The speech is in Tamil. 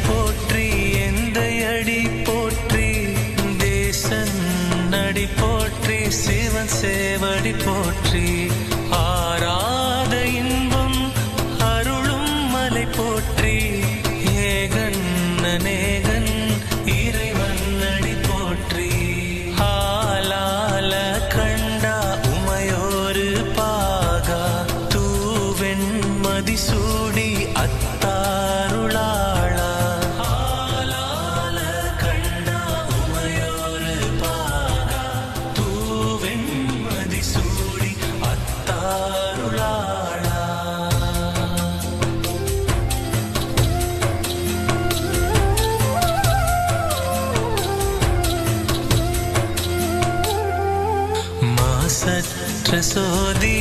போற்றி எந்தையடி போற்றி தேசன் நடி போற்றி சிவன் சேவடி போற்றி ஆராத இன்பம் அருளும் மலை போற்றி ஏகன் அநேகன் இறைவன் நடி போற்றி ஆலால கண்டா உமையோரு பாகா தூவெண் மதிசூடி அத்தாருளா சற்ற சோதி